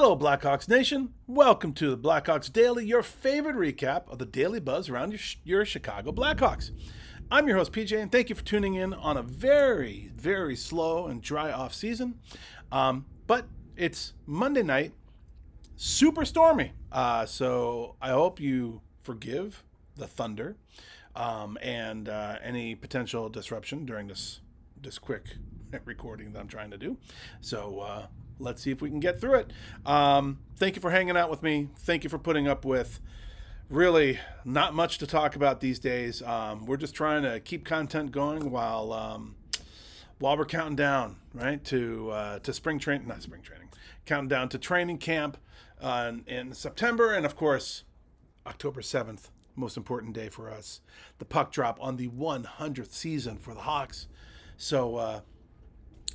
Hello, Blackhawks Nation. Welcome to the Blackhawks Daily, your favorite recap of the daily buzz around your Chicago Blackhawks. I'm your host, PJ, and thank you for tuning in on a very, very slow and dry off season. But it's Monday night, super stormy. So I hope you forgive the thunder and any potential disruption during this quick recording that I'm trying to do. So let's see if we can get through it. Thank you for hanging out with me. Thank you for putting up with really not much to talk about these days. We're just trying to keep content going while we're counting down, right, to spring training, not spring training, counting down to training camp in September, and of course October 7th, most important day for us, the puck drop on the 100th season for the Hawks. So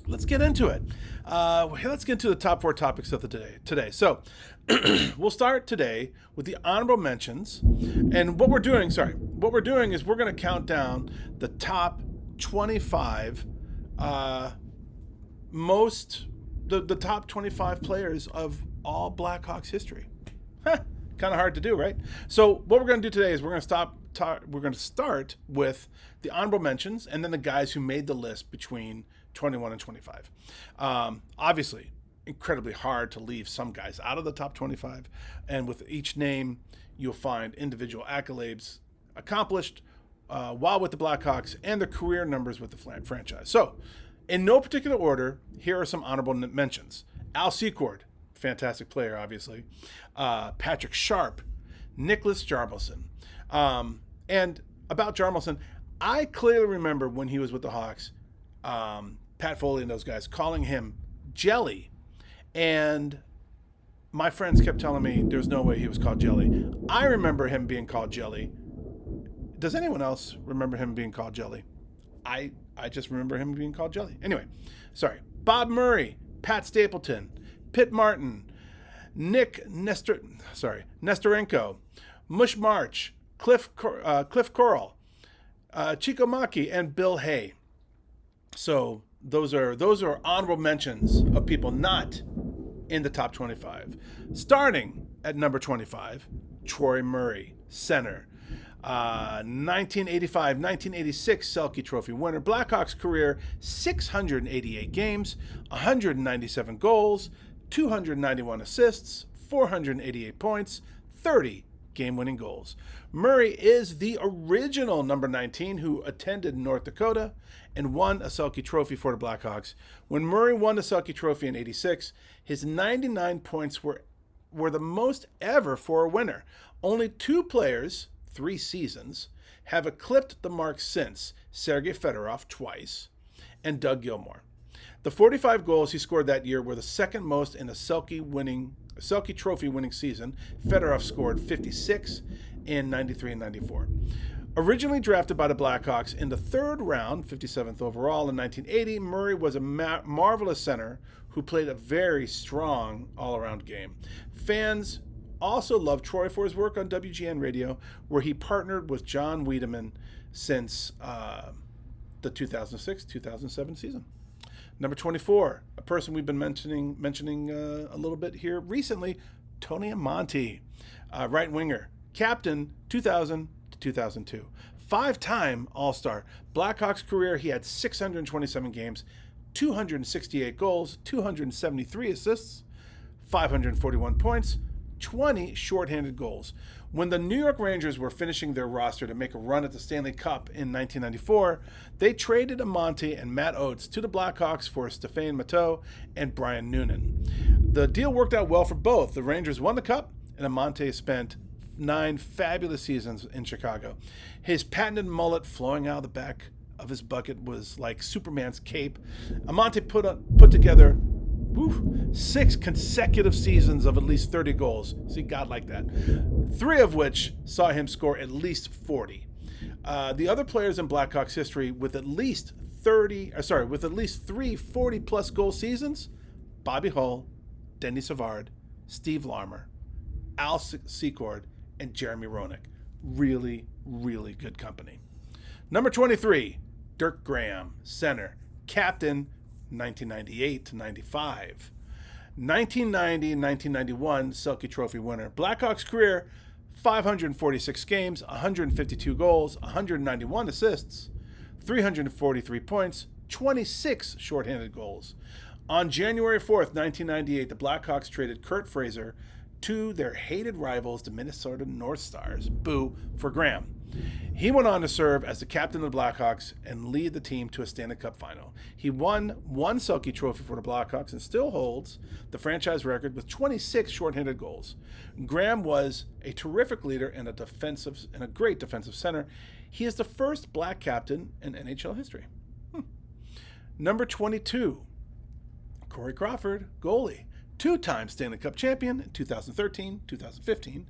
let's get into it. Let's get into the top four topics of the day today. So we'll start today with the honorable mentions. And what we're doing is we're going to count down the top 25 the top 25 players of all Blackhawks history. Kind of hard to do, right? So what we're going to do today is we're going to start with the honorable mentions and then the guys who made the list between 21 and 25. Obviously, incredibly hard to leave some guys out of the top 25. And with each name, you'll find individual accolades accomplished while with the Blackhawks and their career numbers with the franchise. So, in no particular order, here are some honorable mentions. Al Secord, fantastic player, obviously. Patrick Sharp, Nicholas Jarmelson. And about Jarmelson, I clearly remember when he was with the Hawks, Pat Foley and those guys calling him Jelly. And my friends kept telling me there's no way he was called Jelly. I remember him being called Jelly. Does anyone else remember him being called Jelly? I just remember him being called Jelly. Anyway, sorry. Bob Murray, Pat Stapleton, Pitt Martin, Nestorenko, Mush March, Cliff Coral, Chico Maki, and Bill Hay. So those are honorable mentions of people not in the top 25. Starting at number 25, Troy Murray, center. 1985-1986 Selke Trophy winner. Blackhawks career, 688 games, 197 goals, 291 assists, 488 points, 30 game-winning goals. Murray is the original number 19 who attended North Dakota and won a Selke Trophy for the Blackhawks. When Murray won the Selke Trophy in 86, his 99 points were the most ever for a winner. Only two players, 3 seasons, have eclipsed the mark since: Sergei Fedorov twice and Doug Gilmour. The 45 goals he scored that year were the second most in a Selke Trophy winning season. Fedorov scored 56 in 93 and 94. Originally drafted by the Blackhawks in the third round, 57th overall in 1980, Murray was a marvelous center who played a very strong all-around game. Fans also loved Troy for his work on WGN Radio, where he partnered with John Wiedemann since the 2006-2007 season. Number 24, a person we've been mentioning a little bit here recently, Tony Amonte, right winger, captain 2000 to 2002, 5-time All-Star. Blackhawks career, he had 627 games, 268 goals, 273 assists, 541 points, 20 shorthanded goals. When the New York Rangers were finishing their roster to make a run at the Stanley Cup in 1994, they traded Amonte and Matt Oates to the Blackhawks for Stéphane Matteau and Brian Noonan. The deal worked out well for both. The Rangers won the Cup, and Amonte spent 9 fabulous seasons in Chicago. His patented mullet flowing out of the back of his bucket was like Superman's cape. Amonte put together 6 consecutive seasons of at least 30 goals. See, God like that. 3 of which saw him score at least 40. The other players in Blackhawks history with at least 3 40-plus goal seasons: Bobby Hull, Denny Savard, Steve Larmer, Al Secord, and Jeremy Roenick. Really, really good company. Number 23, Dirk Graham, center, captain, 1998 to 95. 1990-1991 Selke Trophy winner. Blackhawks career, 546 games, 152 goals, 191 assists, 343 points, 26 shorthanded goals. On January 4th, 1998, the Blackhawks traded Kurt Fraser to their hated rivals, the Minnesota North Stars, boo, for Graham. He went on to serve as the captain of the Blackhawks and lead the team to a Stanley Cup final. He won one Selke Trophy for the Blackhawks and still holds the franchise record with 26 shorthanded goals. Graham was a terrific leader and a great defensive center. He is the first black captain in NHL history. Number 22, Corey Crawford, goalie. Two-time Stanley Cup champion in 2013, 2015,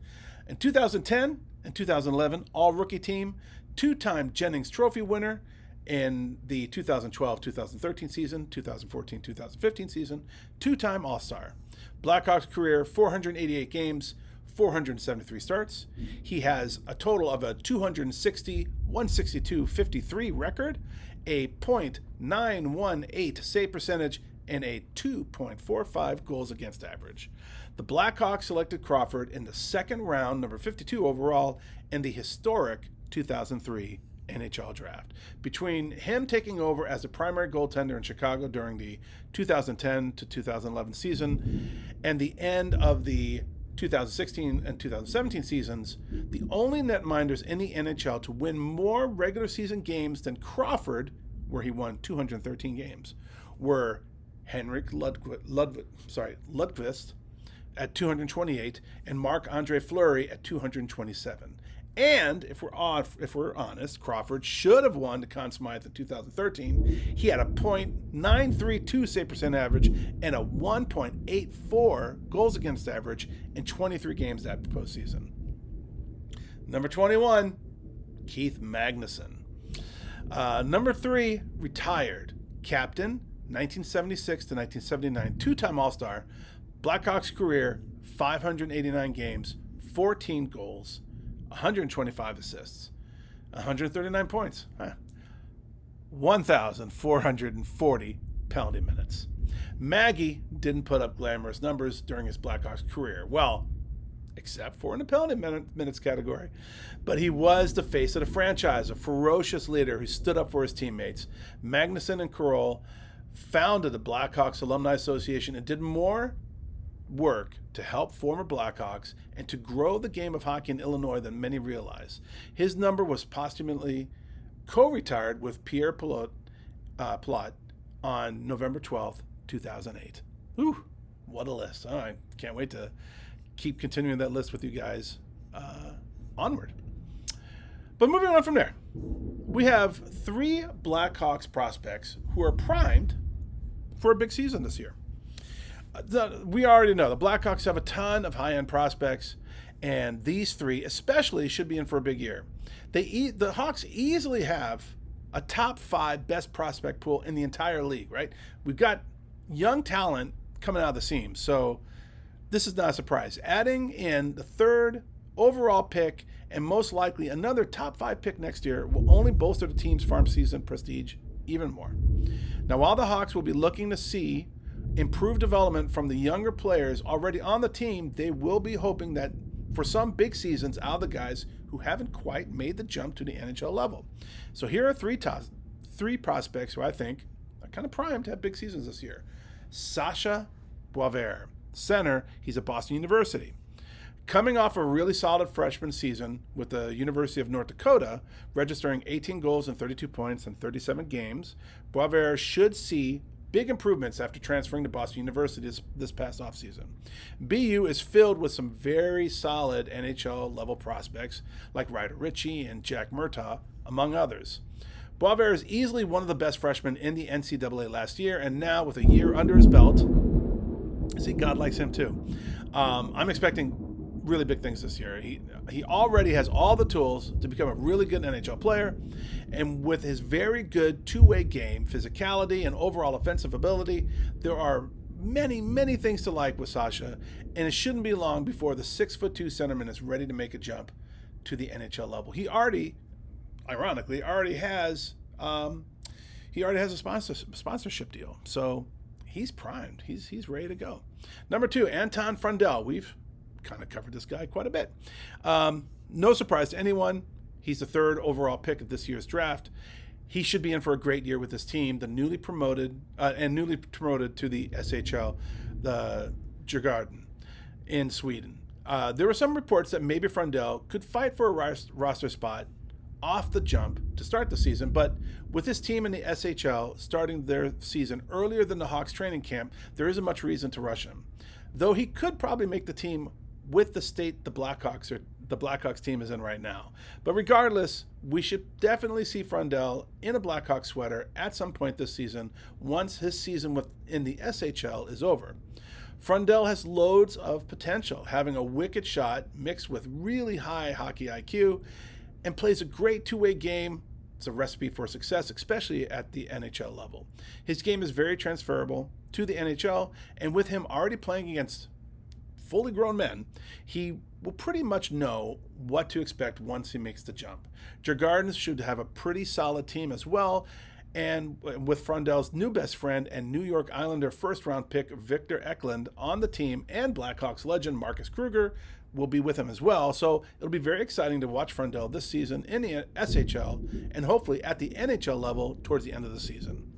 and 2010 and 2011 all-rookie team. Two-time Jennings Trophy winner in the 2012-2013 season, 2014-2015 season. Two-time All-Star. Blackhawks career, 488 games, 473 starts. He has a total of a 260, 162, 53 record, a .918 save percentage, and a 2.45 goals against average. The Blackhawks selected Crawford in the second round, number 52 overall, in the historic 2003 NHL draft. Between him taking over as the primary goaltender in Chicago during the 2010 to 2011 season and the end of the 2016 and 2017 seasons, the only netminders in the NHL to win more regular season games than Crawford, where he won 213 games, were Henrik Lundqvist at 228 and Marc-Andre Fleury at 227. And if we're honest, Crawford should have won the Conn Smythe in 2013. He had a .932 save percent average and a 1.84 goals against average in 23 games that postseason. Number 21, Keith Magnuson. Number 3, retired captain, 1976 to 1979, two-time All-Star. Blackhawks career, 589 games, 14 goals, 125 assists, 139 points, 1,440 penalty minutes. Maggie didn't put up glamorous numbers during his Blackhawks career. Well, except for in the penalty minutes category. But he was the face of the franchise, a ferocious leader who stood up for his teammates. Magnuson and Carroll founded the Blackhawks Alumni Association and did more work to help former Blackhawks and to grow the game of hockey in Illinois than many realize. His number was posthumously co-retired with Pierre Pilote on November 12th, 2008. Whew, what a list. I can't wait to keep continuing that list with you guys onward. But moving on from there, we have 3 Blackhawks prospects who are primed for a big season this year. We already know the Blackhawks have a ton of high-end prospects, and these 3 especially should be in for a big year. The Hawks easily have a top 5 best prospect pool in the entire league, right? We've got young talent coming out of the seams, so this is not a surprise. Adding in the 3rd overall pick and most likely another top 5 pick next year will only bolster the team's farm season prestige even more. Now, while the Hawks will be looking to see improved development from the younger players already on the team, they will be hoping that for some big seasons out of the guys who haven't quite made the jump to the NHL level. So here are 3 prospects who I think are kind of primed to have big seasons this year. Sasha Boisvert, center. He's at Boston University. Coming off a really solid freshman season with the University of North Dakota, registering 18 goals and 32 points in 37 games, Boisvert should see big improvements after transferring to Boston University this past offseason. BU is filled with some very solid NHL-level prospects like Ryder Ritchie and Jack Murtaugh, among others. Boisvert is easily one of the best freshmen in the NCAA last year, and now with a year under his belt, see, God likes him too. I'm expecting really big things this year. He already has all the tools to become a really good NHL player, and with his very good two-way game, physicality, and overall offensive ability, there are many, many things to like with Sasha, and it shouldn't be long before the 6'2" centerman is ready to make a jump to the NHL level. He already, ironically, has a sponsorship deal, so he's primed. He's ready to go. Number 2, Anton Frundell. We've kind of covered this guy quite a bit. No surprise to anyone. He's the 3rd overall pick of this year's draft. He should be in for a great year with this team, the newly promoted to the SHL, the Djurgården in Sweden. There were some reports that maybe Frundell could fight for a roster spot off the jump to start the season, but with his team in the SHL starting their season earlier than the Hawks training camp, there isn't much reason to rush him. Though he could probably make the team with the state the Blackhawks team is in right now. But regardless, we should definitely see Frundell in a Blackhawks sweater at some point this season once his season in the SHL is over. Frundell has loads of potential, having a wicked shot mixed with really high hockey IQ, and plays a great two-way game. It's a recipe for success, especially at the NHL level. His game is very transferable to the NHL, and with him already playing against fully grown men, he will pretty much know what to expect once he makes the jump. Djurgården should have a pretty solid team as well, and with Frundell's new best friend and New York Islander first-round pick Victor Eklund on the team, and Blackhawks legend Marcus Kruger will be with him as well. So it'll be very exciting to watch Frundell this season in the SHL and hopefully at the NHL level towards the end of the season.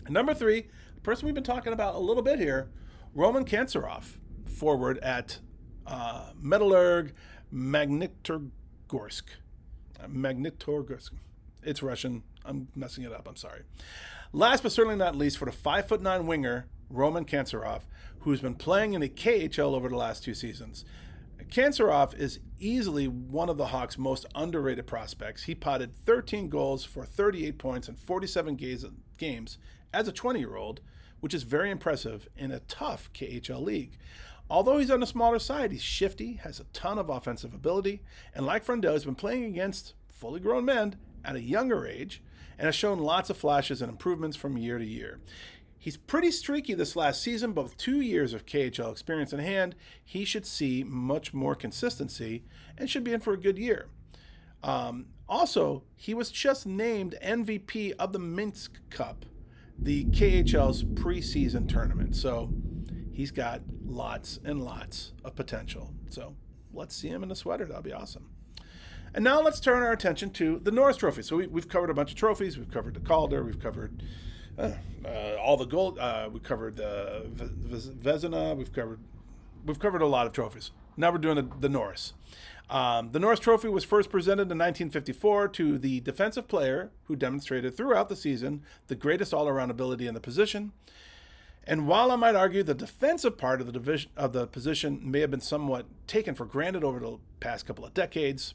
And number 3, a person we've been talking about a little bit here, Roman Kantsarov, forward at Metallurg Magnitogorsk. It's Russian. I'm messing it up. I'm sorry. Last but certainly not least, for the 5'9" winger, Roman Kantsarov, who's been playing in the KHL over the last 2 seasons. Kantsarov is easily one of the Hawks' most underrated prospects. He potted 13 goals for 38 points in 47 games as a 20-year-old, which is very impressive in a tough KHL league. Although he's on the smaller side, he's shifty, has a ton of offensive ability, and like Frundell, has been playing against fully grown men at a younger age and has shown lots of flashes and improvements from year to year. He's pretty streaky this last season, but with 2 years of KHL experience in hand, he should see much more consistency and should be in for a good year. Also, he was just named MVP of the Minsk Cup, the KHL's preseason tournament. So he's got lots and lots of potential. So let's see him in the sweater. That'll be awesome. And now let's turn our attention to the Norris Trophy. So we've covered a bunch of trophies. We've covered the Calder. We've covered all the gold. We covered the Vezina. We've covered a lot of trophies. Now we're doing the Norris. The Norris Trophy was first presented in 1954 to the defensive player who demonstrated throughout the season the greatest all-around ability in the position. And while I might argue the defensive part of the position may have been somewhat taken for granted over the past couple of decades,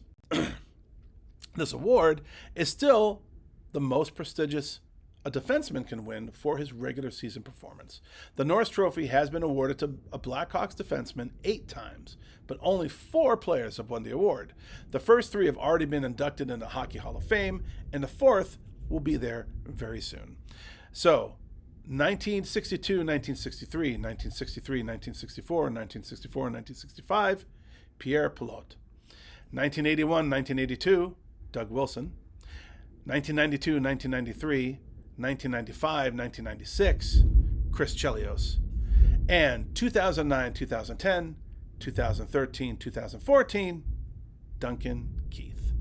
this award is still the most prestigious a defenseman can win for his regular season performance. The Norris Trophy has been awarded to a Blackhawks defenseman 8 times, but only 4 players have won the award. The first 3 have already been inducted into Hockey Hall of Fame, and the 4th will be there very soon. So, 1962, 1963, 1963, 1964, 1964, 1965, Pierre Pilote. 1981, 1982, Doug Wilson. 1992, 1993, 1995, 1996, Chris Chelios. And 2009, 2010, 2013, 2014, Duncan Keith.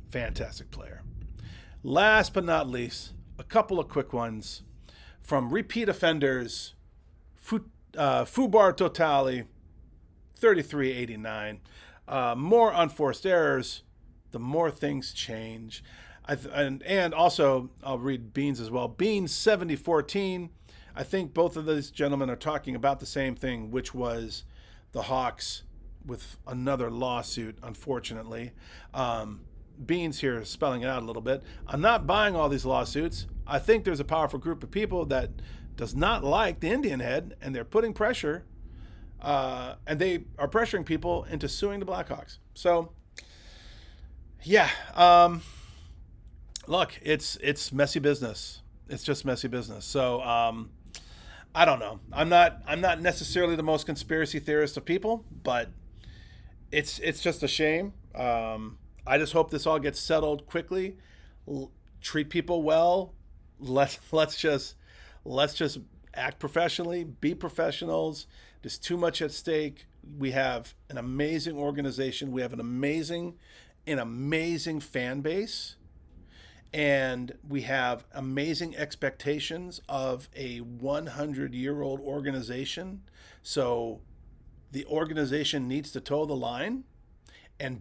Fantastic player. Last but not least, a couple of quick ones from repeat offenders. Fubar Totali, 3389. More unforced errors, the more things change. And also, I'll read Beans as well. Beans 7014. I think both of these gentlemen are talking about the same thing, which was the Hawks with another lawsuit, unfortunately. Beans here is spelling it out a little bit. I'm not buying all these lawsuits. I think there's a powerful group of people that does not like the Indian head, and they're putting pressure, and they are pressuring people into suing the Blackhawks. So, yeah, look, it's messy business. It's just messy business. So, I don't know. I'm not necessarily the most conspiracy theorist of people, but it's just a shame. I just hope this all gets settled quickly. Treat people well. Let's just act professionally, be professionals. There's too much at stake. We have an amazing organization. We have an amazing fan base. And we have amazing expectations of a 100-year-old organization. So the organization needs to toe the line and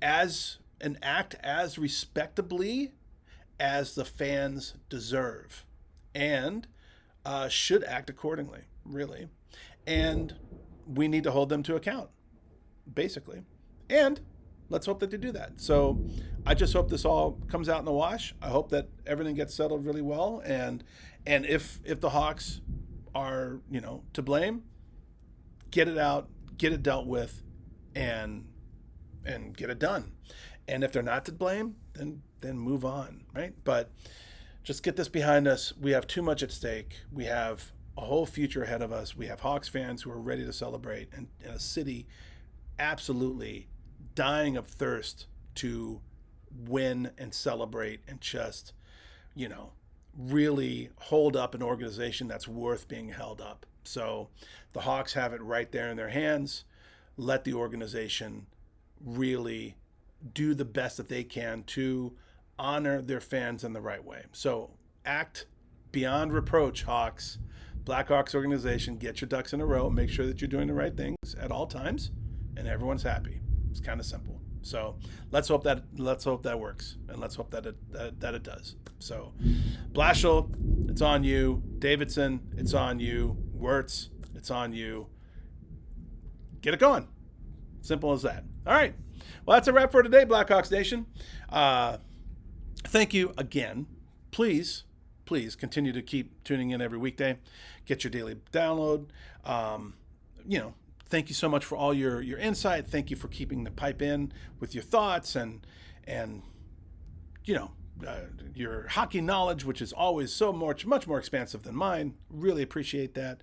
act as respectably as the fans deserve, and should act accordingly, really. And we need to hold them to account, basically. And let's hope that they do that. So I just hope this all comes out in the wash. I hope that everything gets settled really well. And if the Hawks are, to blame, get it out, get it dealt with, and get it done. And if they're not to blame, then move on, right? But just get this behind us. We have too much at stake. We have a whole future ahead of us. We have Hawks fans who are ready to celebrate, and a city absolutely dying of thirst to win and celebrate and just, really hold up an organization that's worth being held up. So the Hawks have it right there in their hands. Let the organization really do the best that they can to honor their fans in the right way. So act beyond reproach, Hawks. Blackhawks organization, get your ducks in a row. Make sure that you're doing the right things at all times, and everyone's happy. It's kind of simple. So let's hope that works, and let's hope that it does. So Blashill, it's on you. Davidson, it's on you. Wirtz, it's on you. Get it going. Simple as that. All right. Well, that's a wrap for today, Blackhawks Nation. Thank you again. Please continue to keep tuning in every weekday. Get your daily download. Thank you so much for all your insight. Thank you for keeping the pipe in with your thoughts and your hockey knowledge, which is always so much more expansive than mine. Really appreciate that.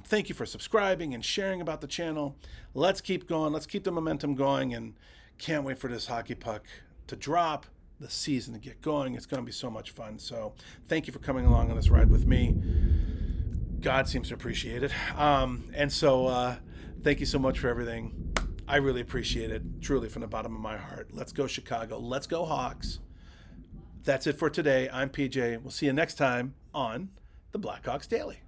Thank you for subscribing and sharing about the channel. Let's keep going. Let's keep the momentum going, and can't wait for this hockey puck to drop, the season to get going. It's going to be so much fun. So thank you for coming along on this ride with me. God seems to appreciate it. Thank you so much for everything. I really appreciate it, truly, from the bottom of my heart. Let's go Chicago. Let's go Hawks. That's it for today. I'm PJ. We'll see you next time on the Blackhawks Daily.